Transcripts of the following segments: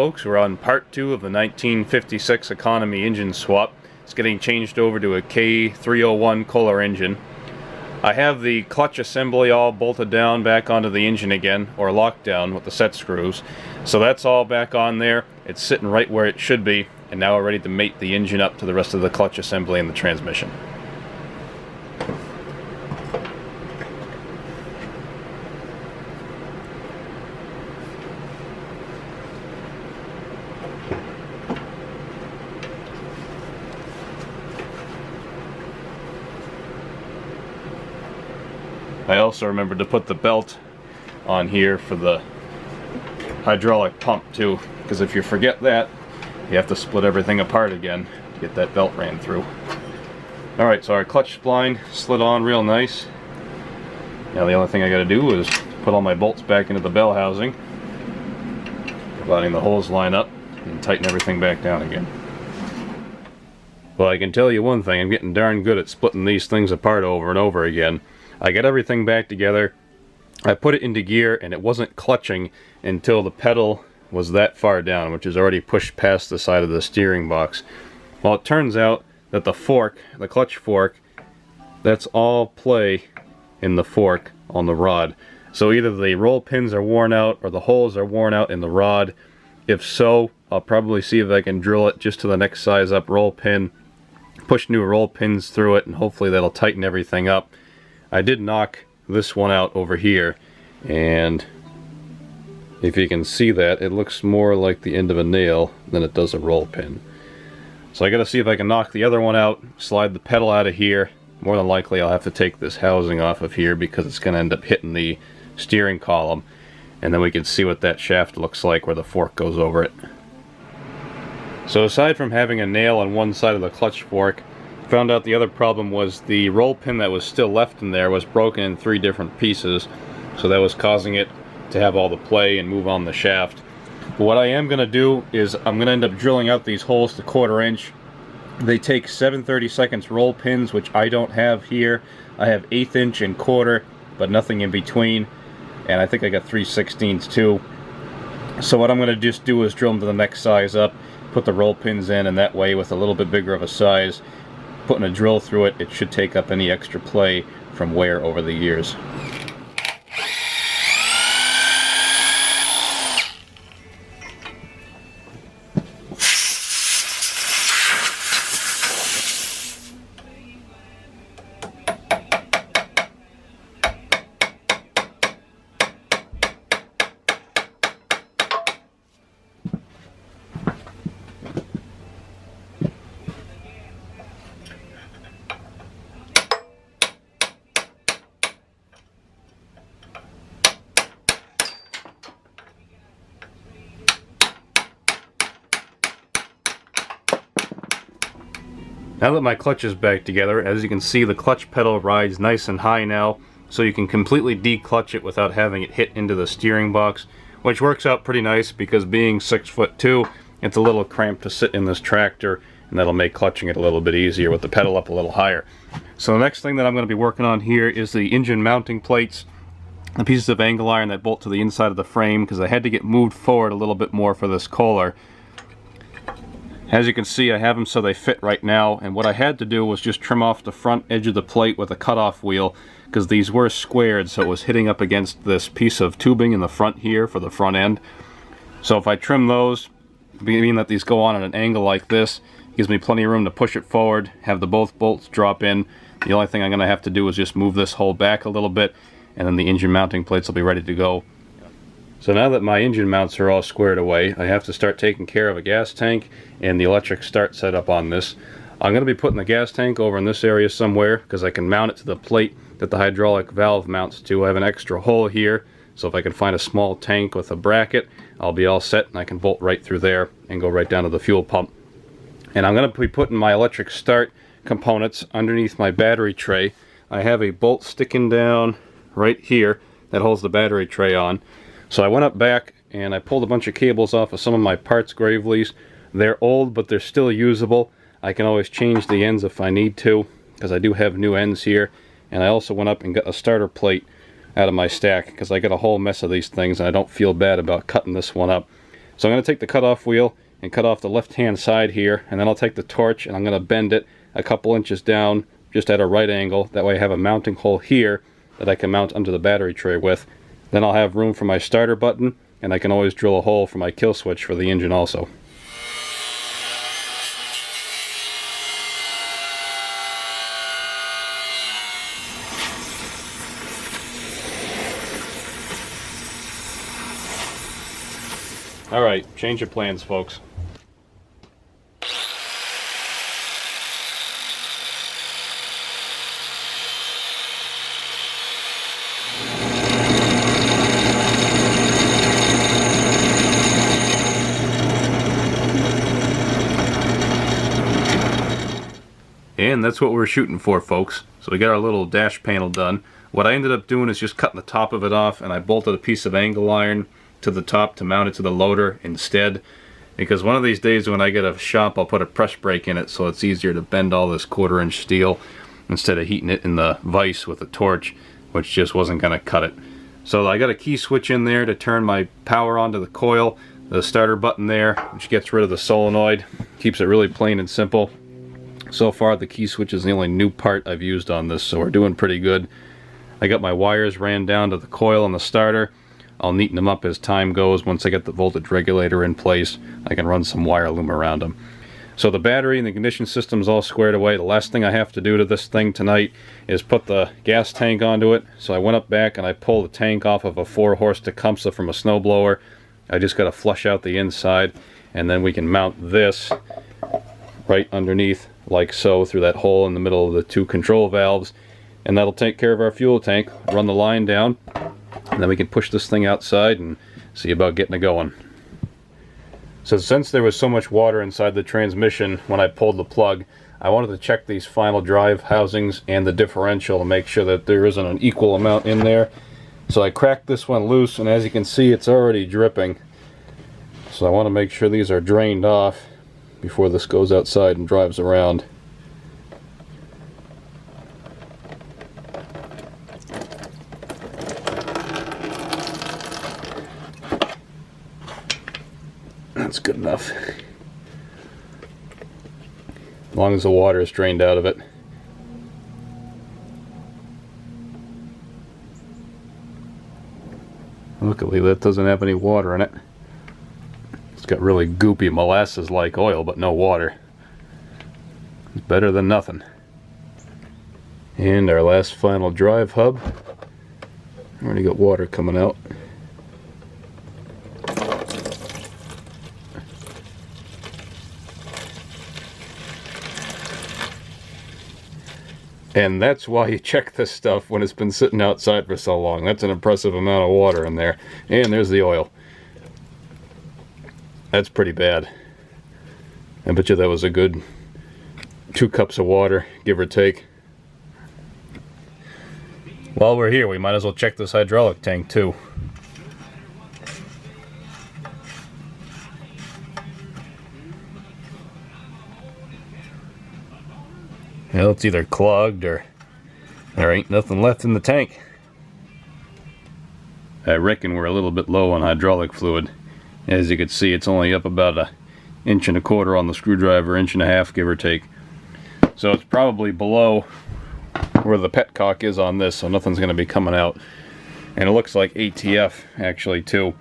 folks, we're on part 2 of the 1956 economy engine swap. It's getting changed over to a K301 Kohler engine. I have the clutch assembly all bolted down back onto the engine again, or locked down with the set screws. So that's all back on there. It's sitting right where it should be, and now we're ready to mate the engine up to the rest of the clutch assembly and the transmission. I also remembered to put the belt on here for the hydraulic pump too, because if you forget that, you have to split everything apart again to get that belt ran through. Alright, so our clutch spline slid on real nice. Now the only thing I got to do is put all my bolts back into the bell housing, providing the holes line up, and tighten everything back down again. Well, I can tell you one thing, I'm getting darn good at splitting these things apart over and over again. I got everything back together, I put it into gear, and it wasn't clutching until the pedal was that far down, which is already pushed past the side of the steering box. Well, it turns out that the fork, the clutch fork, that's all play in the fork on the rod. So either the roll pins are worn out or the holes are worn out in the rod. If so, I'll probably see if I can drill it just to the next size up roll pin, push new roll pins through it, and hopefully that'll tighten everything up. I did knock this one out over here, and if you can see that, it looks more like the end of a nail than it does a roll pin. So I gotta see if I can knock the other one out, slide the pedal out of here. More than likely I'll have to take this housing off of here because it's gonna end up hitting the steering column, and then we can see what that shaft looks like where the fork goes over it. So aside from having a nail on one side of the clutch fork, found out the other problem was the roll pin that was still left in there was broken in 3 different pieces, so that was causing it to have all the play and move on the shaft. But what I am going to do is I'm going to end up drilling out these holes to 1/4 inch. They take 7/32 roll pins, which I don't have here. I have 1/8 inch and 1/4, but nothing in between, and I think I got 3/16 too. So what I'm going to just do is drill them to the next size up, put the roll pins in, and that way with a little bit bigger of a size, putting a drill through it, it should take up any extra play from wear over the years. Now that my clutch is back together, as you can see, the clutch pedal rides nice and high now, so you can completely declutch it without having it hit into the steering box, which works out pretty nice because being 6'2", it's a little cramped to sit in this tractor, and that'll make clutching it a little bit easier with the pedal up a little higher. So the next thing that I'm going to be working on here is the engine mounting plates, the pieces of angle iron that bolt to the inside of the frame, because I had to get moved forward a little bit more for this Kohler. As you can see, I have them so they fit right now, and what I had to do was just trim off the front edge of the plate with a cutoff wheel, because these were squared, so it was hitting up against this piece of tubing in the front here for the front end. So if I trim those, being that these go on at an angle like this, it gives me plenty of room to push it forward, have the both bolts drop in. The only thing I'm going to have to do is just move this hole back a little bit, and then the engine mounting plates will be ready to go. So now that my engine mounts are all squared away, I have to start taking care of a gas tank and the electric start setup on this. I'm going to be putting the gas tank over in this area somewhere because I can mount it to the plate that the hydraulic valve mounts to. I have an extra hole here, so if I can find a small tank with a bracket, I'll be all set and I can bolt right through there and go right down to the fuel pump. And I'm going to be putting my electric start components underneath my battery tray. I have a bolt sticking down right here that holds the battery tray on. So I went up back and I pulled a bunch of cables off of some of my parts Graveleys. They're old, but they're still usable. I can always change the ends if I need to, because I do have new ends here. And I also went up and got a starter plate out of my stack, because I got a whole mess of these things and I don't feel bad about cutting this one up. So I'm going to take the cutoff wheel and cut off the left-hand side here, and then I'll take the torch and I'm going to bend it a couple inches down just at a right angle. That way I have a mounting hole here that I can mount under the battery tray with. Then I'll have room for my starter button, and I can always drill a hole for my kill switch for the engine also. Alright, change of plans, folks. And that's what we're shooting for, folks. So we got our little dash panel done. What I ended up doing is just cutting the top of it off, and I bolted a piece of angle iron to the top to mount it to the loader instead, because one of these days when I get a shop I'll put a press brake in it so it's easier to bend all this 1/4 inch steel instead of heating it in the vise with a torch, which just wasn't going to cut it. So I got a key switch in there to turn my power onto the coil, the starter button there, which gets rid of the solenoid, keeps it really plain and simple. So far the key switch is the only new part I've used on this, so we're doing pretty good. I got my wires ran down to the coil and the starter. I'll neaten them up as time goes. Once I get the voltage regulator in place, I can run some wire loom around them. So the battery and the ignition system's all squared away. The last thing I have to do to this thing tonight is put the gas tank onto it. So I went up back and I pulled the tank off of a 4-horse Tecumseh from a snowblower. I just got to flush out the inside, and then we can mount this right underneath like so through that hole in the middle of the 2 control valves, and that'll take care of our fuel tank. Run the line down, and then we can push this thing outside and see about getting it going. So since there was so much water inside the transmission when I pulled the plug, I wanted to check these final drive housings and the differential to make sure that there isn't an equal amount in there. So I cracked this one loose, and as you can see it's already dripping. So I want to make sure these are drained off before this goes outside and drives around. That's good enough. As long as the water is drained out of it. Luckily that doesn't have any water in it. It's got really goopy molasses-like oil, but no water. It's better than nothing. And our last final drive hub. Already got water coming out. And that's why you check this stuff when it's been sitting outside for so long. That's an impressive amount of water in there. And there's the oil. That's pretty bad. I bet you that was a good 2 cups of water, give or take. While we're here, we might as well check this hydraulic tank too. Well, it's either clogged or there ain't nothing left in the tank. I reckon we're a little bit low on hydraulic fluid. As you can see, it's only up about 1.25 inches on the screwdriver, 1.5 inches, give or take. So it's probably below where the petcock is on this, so nothing's going to be coming out. And it looks like ATF actually too.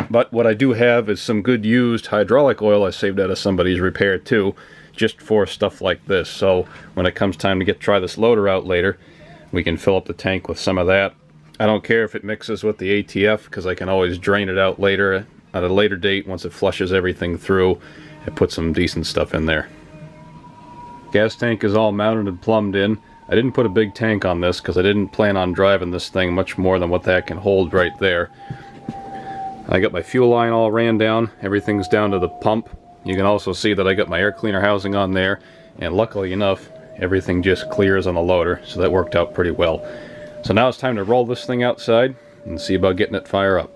But what I do have is some good used hydraulic oil I saved out of somebody's repair too, just for stuff like this. So when it comes time to try this loader out later, we can fill up the tank with some of that. I don't care if it mixes with the ATF, because I can always drain it out later at a later date once it flushes everything through and put some decent stuff in there. Gas tank is all mounted and plumbed in. I didn't put a big tank on this because I didn't plan on driving this thing much more than what that can hold right there. I got my fuel line all ran down. Everything's down to the pump. You can also see that I got my air cleaner housing on there, and luckily enough everything just clears on the loader, so that worked out pretty well. So now it's time to roll this thing outside and see about getting it fire up.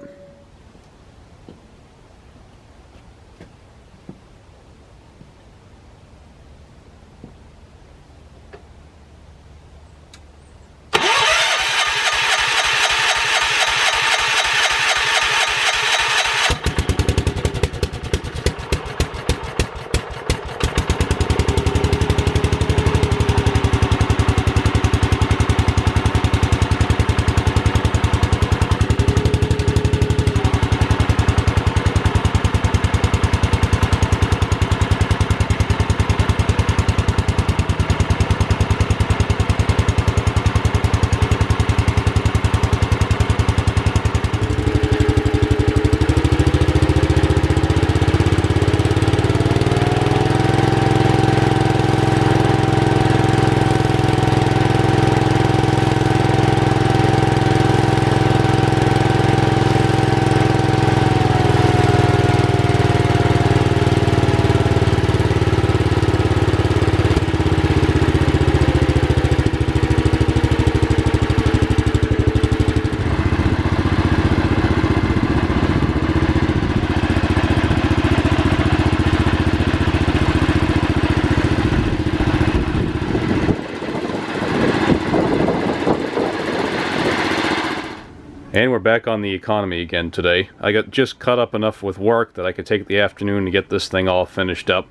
And we're back on the economy again today. I got just caught up enough with work that I could take the afternoon to get this thing all finished up.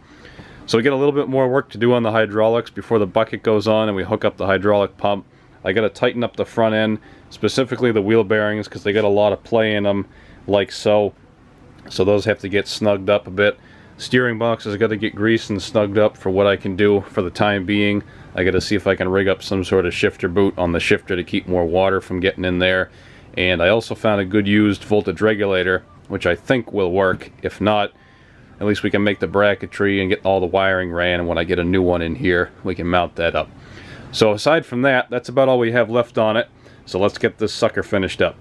So we get a little bit more work to do on the hydraulics before the bucket goes on and we hook up the hydraulic pump. I got to tighten up the front end, specifically the wheel bearings, because they got a lot of play in them, like so. So those have to get snugged up a bit. Steering box has got to get greased and snugged up for what I can do for the time being. I got to see if I can rig up some sort of shifter boot on the shifter to keep more water from getting in there. And I also found a good used voltage regulator, which I think will work. If not, at least we can make the bracketry and get all the wiring ran, and when I get a new one in here, we can mount that up. So aside from that, that's about all we have left on it. So let's get this sucker finished up.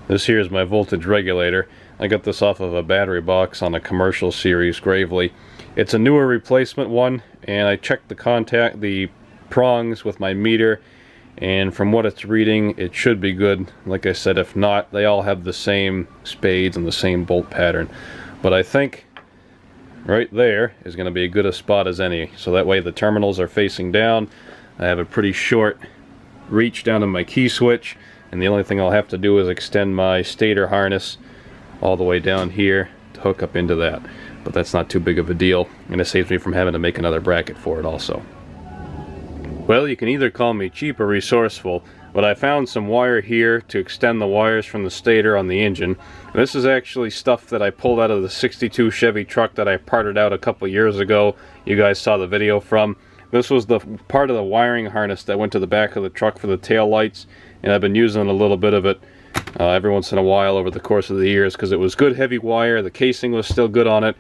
This here is my voltage regulator. I got this off of a battery box on a commercial series Gravely. It's a newer replacement one, and I checked the prongs with my meter, and from what it's reading, it should be good. Like I said, if not, they all have the same spades and the same bolt pattern. But I think right there is going to be as good a spot as any. So that way the terminals are facing down. I have a pretty short reach down to my key switch, and the only thing I'll have to do is extend my stator harness all the way down here to hook up into that. But that's not too big of a deal, and it saves me from having to make another bracket for it also. Well, you can either call me cheap or resourceful, but I found some wire here to extend the wires from the stator on the engine. And this is actually stuff that I pulled out of the 62 Chevy truck that I parted out a couple years ago. You guys saw the video from. This was the part of the wiring harness that went to the back of the truck for the tail lights, and I've been using a little bit of it every once in a while over the course of the years because it was good heavy wire. The casing was still good on it,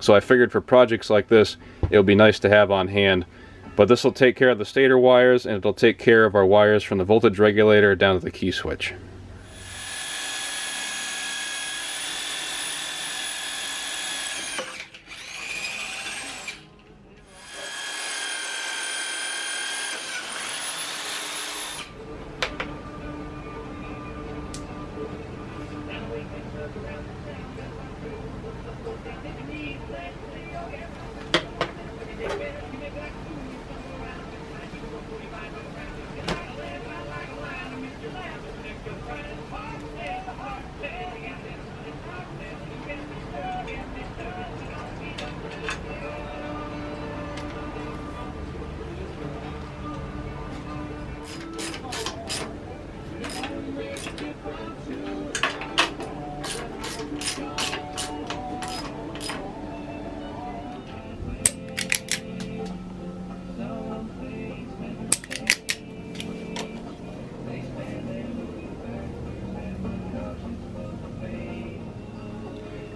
so I figured for projects like this it would be nice to have on hand. But this will take care of the stator wires, and it'll take care of our wires from the voltage regulator down to the key switch.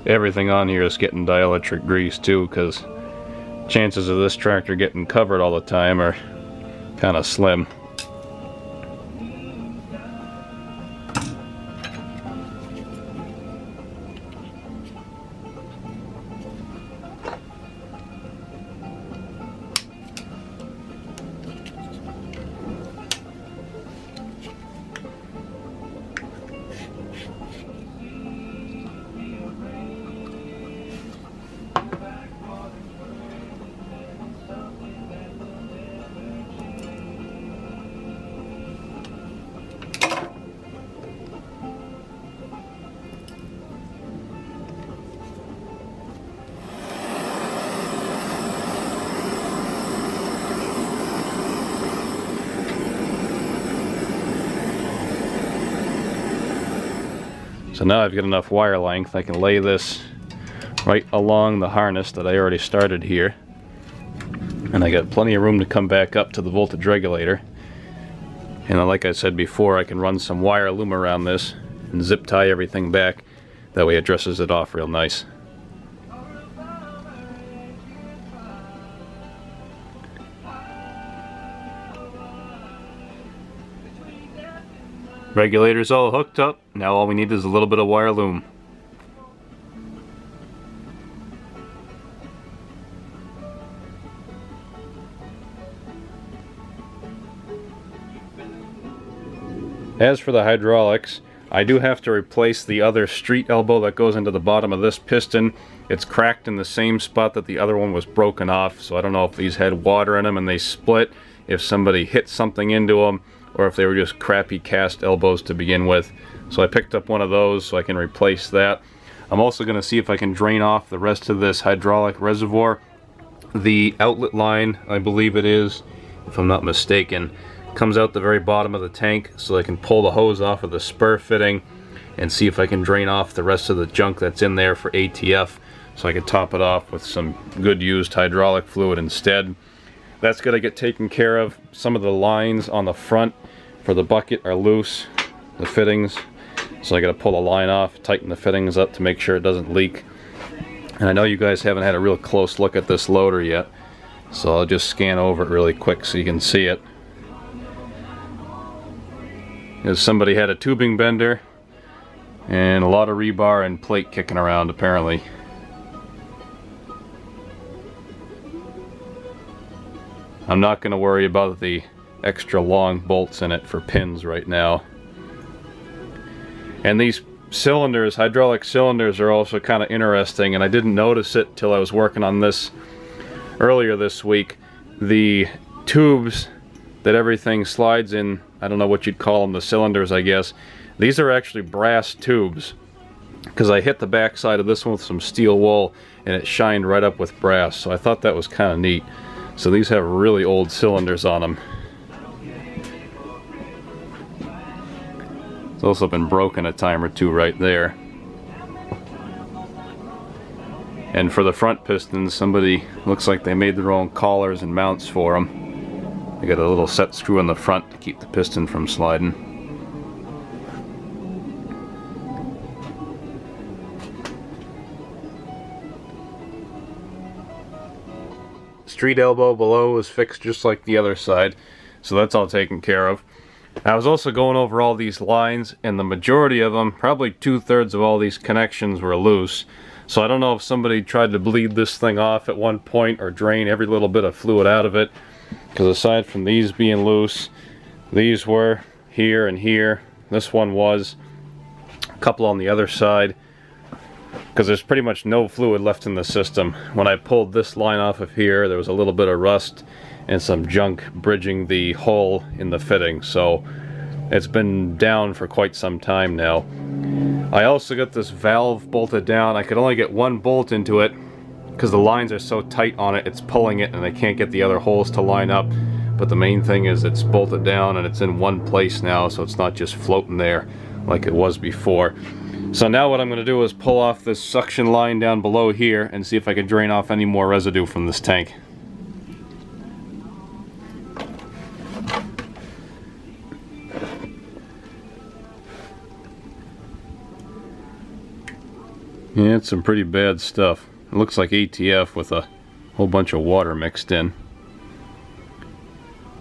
Everything on here is getting dielectric grease too, because chances of this tractor getting covered all the time are kind of slim. So now I've got enough wire length, I can lay this right along the harness that I already started here. And I got plenty of room to come back up to the voltage regulator. And then, like I said before, I can run some wire loom around this and zip tie everything back. That way it dresses it off real nice. Regulator's all hooked up. Now all we need is a little bit of wire loom. As for the hydraulics, I do have to replace the other street elbow that goes into the bottom of this piston. It's cracked in the same spot that the other one was broken off, so I don't know if these had water in them and they split, if somebody hit something into them, or if they were just crappy cast elbows to begin with. So I picked up one of those so I can replace that. I'm also going to see if I can drain off the rest of this hydraulic reservoir. The outlet line, I believe it is, if I'm not mistaken, comes out the very bottom of the tank, so I can pull the hose off of the spur fitting and see if I can drain off the rest of the junk that's in there for ATF, so I can top it off with some good used hydraulic fluid instead. That's going to get taken care of. Some of the lines on the front for the bucket are loose, the fittings, so I got to pull the line off, tighten the fittings up to make sure it doesn't leak. And I know you guys haven't had a real close look at this loader yet, so I'll just scan over it really quick so you can see it. As somebody had a tubing bender and a lot of rebar and plate kicking around apparently. I'm not going to worry about the extra long bolts in it for pins right now. And these cylinders, hydraulic cylinders, are also kind of interesting, and I didn't notice it till I was working on this earlier this week. The tubes that everything slides in, I don't know what you'd call them, the cylinders I guess, these are actually brass tubes, because I hit the back side of this one with some steel wool and it shined right up with brass, so I thought that was kind of neat. So these have really old cylinders on them. It's also been broken a time or two right there. And for the front pistons, somebody looks like they made their own collars and mounts for them. They got a little set screw in the front to keep the piston from sliding. Street elbow below is fixed just like the other side, so that's all taken care of. I was also going over all these lines, and the majority of them, probably 2/3 of all these connections, were loose. So I don't know if somebody tried to bleed this thing off at one point or drain every little bit of fluid out of it, because aside from these being loose, these were here and here. This one was, a couple on the other side, because there's pretty much no fluid left in the system. When I pulled this line off of here, there was a little bit of rust and some junk bridging the hole in the fitting, so it's been down for quite some time now. I also got this valve bolted down. I could only get one bolt into it because the lines are so tight on it, it's pulling it and I can't get the other holes to line up. But the main thing is it's bolted down and it's in one place now, so it's not just floating there like it was before. So now what I'm going to do is pull off this suction line down below here and see if I can drain off any more residue from this tank. Yeah, it's some pretty bad stuff. It looks like ATF with a whole bunch of water mixed in.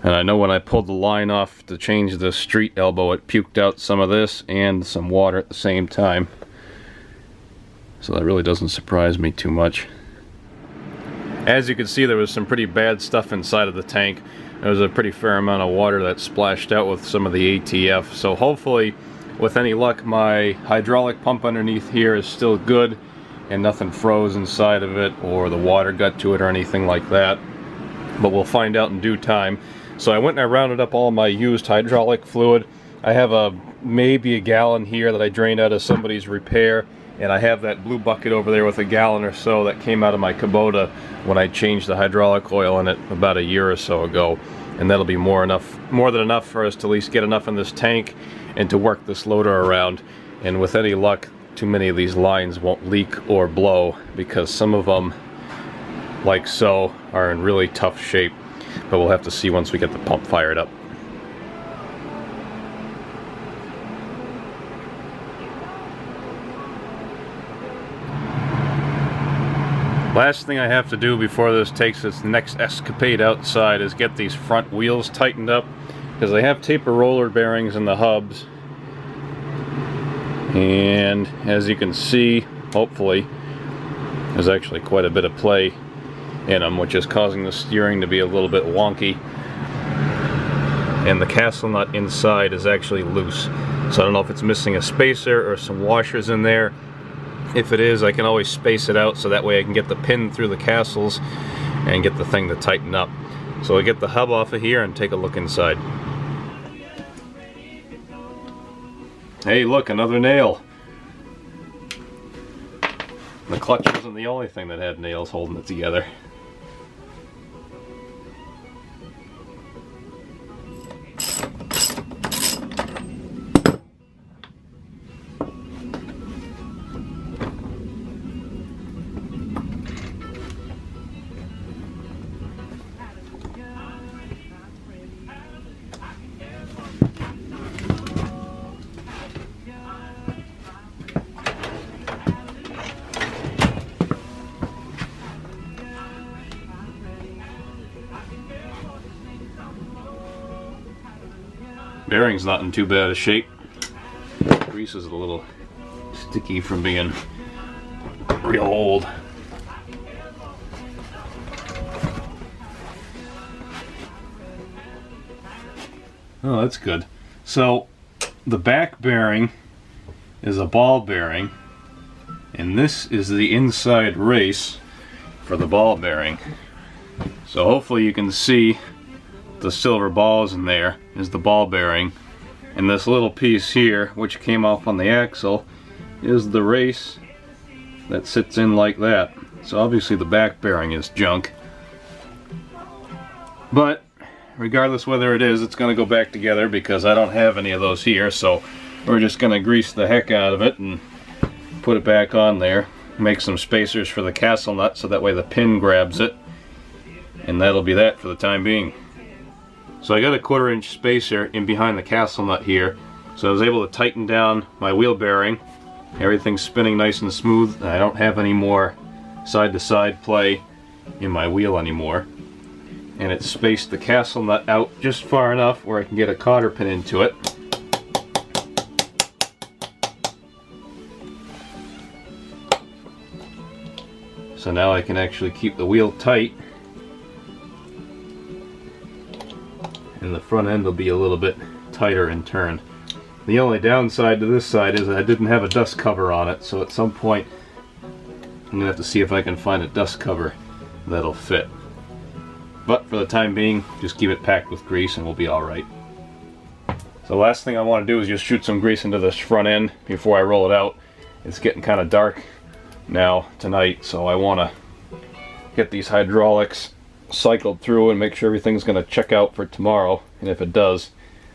And I know when I pulled the line off to change the street elbow, it puked out some of this and some water at the same time. So that really doesn't surprise me too much. As you can see, there was some pretty bad stuff inside of the tank. There was a pretty fair amount of water that splashed out with some of the ATF. So hopefully, with any luck, my hydraulic pump underneath here is still good and nothing froze inside of it or the water got to it or anything like that. But we'll find out in due time. So I went and I rounded up all my used hydraulic fluid. I have maybe a gallon here that I drained out of somebody's repair, and I have that blue bucket over there with a gallon or so that came out of my Kubota when I changed the hydraulic oil in it about a year or so ago. And that'll be more than enough for us to at least get enough in this tank and to work this loader around. And with any luck, too many of these lines won't leak or blow, because some of them, like so, are in really tough shape. But we'll have to see once we get the pump fired up. Last thing I have to do before this takes its next escapade outside is get these front wheels tightened up, because they have taper roller bearings in the hubs. And as you can see, hopefully, there's actually quite a bit of play in them, which is causing the steering to be a little bit wonky. And the castle nut inside is actually loose. So I don't know if it's missing a spacer or some washers in there. If it is, I can always space it out so that way I can get the pin through the castles and get the thing to tighten up. So I get the hub off of here and take a look inside. Hey, look, another nail. The clutch wasn't the only thing that had nails holding it together. Bearing's not in too bad a shape. Grease is a little sticky from being real old. Oh, that's good. So the back bearing is a ball bearing, and this is the inside race for the ball bearing. So hopefully you can see the silver balls in there is the ball bearing, and this little piece here, which came off on the axle, is the race that sits in like that. So obviously the back bearing is junk, but regardless whether it is, it's going to go back together because I don't have any of those here. So we're just going to grease the heck out of it and put it back on there, make some spacers for the castle nut so that way the pin grabs it, and that'll be that for the time being. So I got a 1/4 inch spacer in behind the castle nut here, so I was able to tighten down my wheel bearing. Everything's spinning nice and smooth, and I don't have any more side to side play in my wheel anymore. And it spaced the castle nut out just far enough where I can get a cotter pin into it. So now I can actually keep the wheel tight, and the front end will be a little bit tighter in turn. The only downside to this side is that I didn't have a dust cover on it, so at some point I'm going to have to see if I can find a dust cover that'll fit. But for the time being, just keep it packed with grease and we'll be alright. So the last thing I want to do is just shoot some grease into this front end before I roll it out. It's getting kind of dark now tonight, so I want to get these hydraulics cycled through and make sure everything's going to check out for tomorrow, and if it does,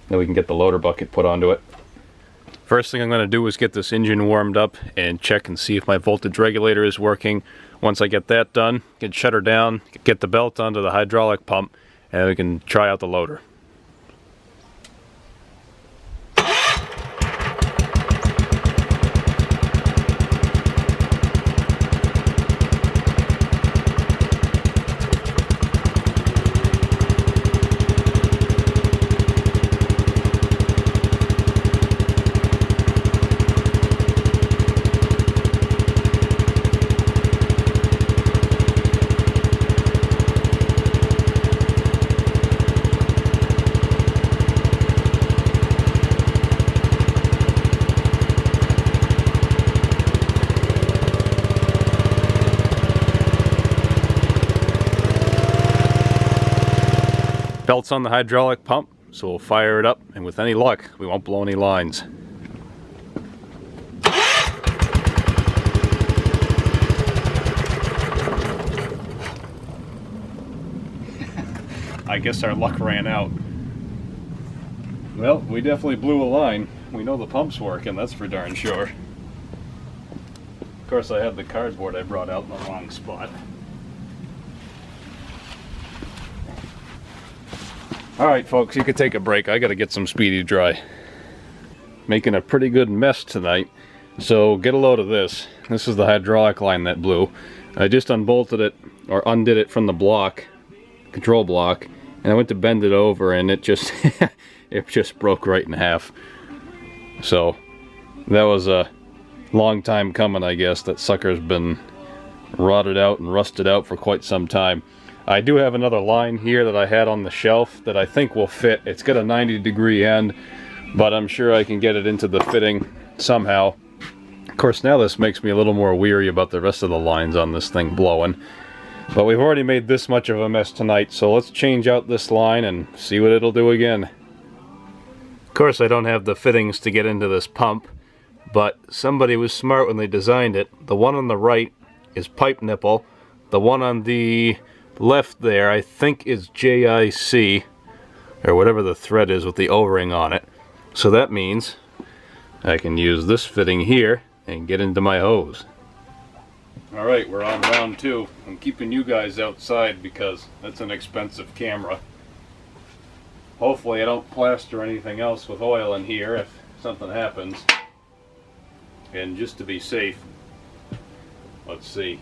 then we can get the loader bucket put onto it. First thing I'm going to do is get this engine warmed up and check and see if my voltage regulator is working. Once I get that done, get shut her down, get the belt onto the hydraulic pump, and we can try out the loader. Belt's on the hydraulic pump, so we'll fire it up, and with any luck, we won't blow any lines. I guess our luck ran out. Well, we definitely blew a line. We know the pump's working, that's for darn sure. Of course, I had the cardboard I brought out in the wrong spot. Alright folks, you could take a break. I gotta get some Speedy Dry. Making a pretty good mess tonight, so get a load of this. This is the hydraulic line that blew. I just unbolted it, or undid it from the block, control block, and I went to bend it over and it just it just broke right in half. So that was a long time coming, I guess. That sucker's been rotted out and rusted out for quite some time. I do have another line here that I had on the shelf that I think will fit. It's got a 90-degree end, but I'm sure I can get it into the fitting somehow. Of course, now this makes me a little more weary about the rest of the lines on this thing blowing. But we've already made this much of a mess tonight, so let's change out this line and see what it'll do again. course, I don't have the fittings to get into this pump, but somebody was smart when they designed it. The one on the right is pipe nipple. The one on the left there, I think, is JIC, or whatever the thread is with the O-ring on it. So that means I can use this fitting here and get into my hose. Alright, we're on round 2. I'm keeping you guys outside because that's an expensive camera. Hopefully I don't plaster anything else with oil in here if something happens. And just to be safe, let's see.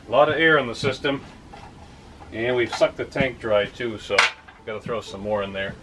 A lot of air in the system, and we've sucked the tank dry too, so I've got to throw some more in there.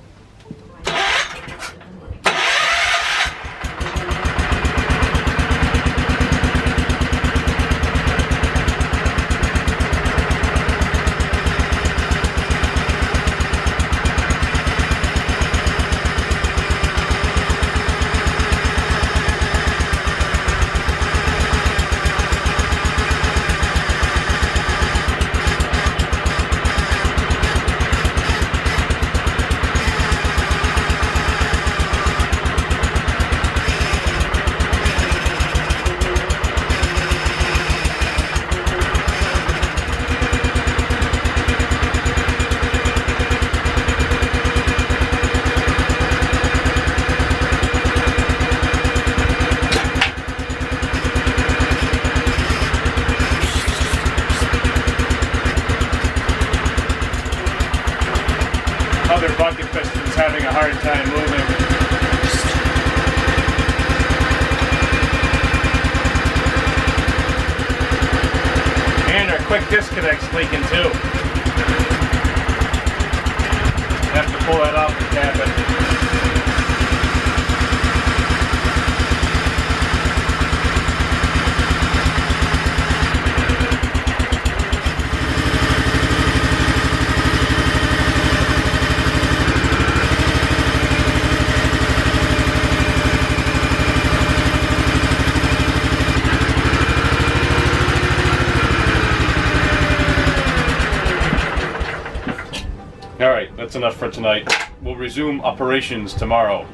Other bucket piston's having a hard time moving. And our quick disconnect's leaking too. Have to pull that off and tap it. Alright, that's enough for tonight. We'll resume operations tomorrow.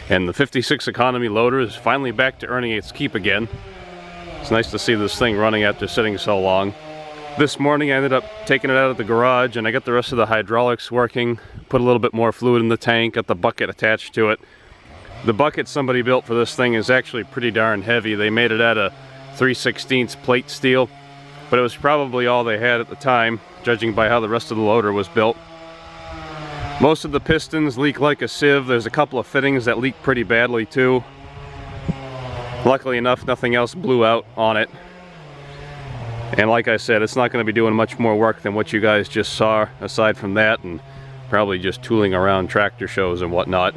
And the 56 economy loader is finally back to earning its keep again. It's nice to see this thing running after sitting so long. This morning I ended up taking it out of the garage and I got the rest of the hydraulics working, put a little bit more fluid in the tank, got the bucket attached to it. The bucket somebody built for this thing is actually pretty darn heavy. They made it out of 3/16 plate steel, but it was probably all they had at the time, judging by how the rest of the loader was built. Most of the pistons leak like a sieve. There's a couple of fittings that leak pretty badly too. Luckily enough, nothing else blew out on it. And like I said, it's not going to be doing much more work than what you guys just saw, aside from that, and probably just tooling around tractor shows and whatnot.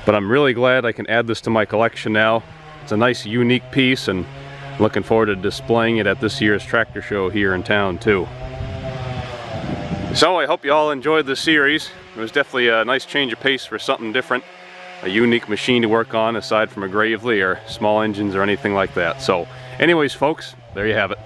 But I'm really glad I can add this to my collection now. It's a nice, unique piece, and looking forward to displaying it at this year's tractor show here in town too. So I hope you all enjoyed this series. It was definitely a nice change of pace for something different. A unique machine to work on aside from a Gravely or small engines or anything like that. So anyways folks, there you have it.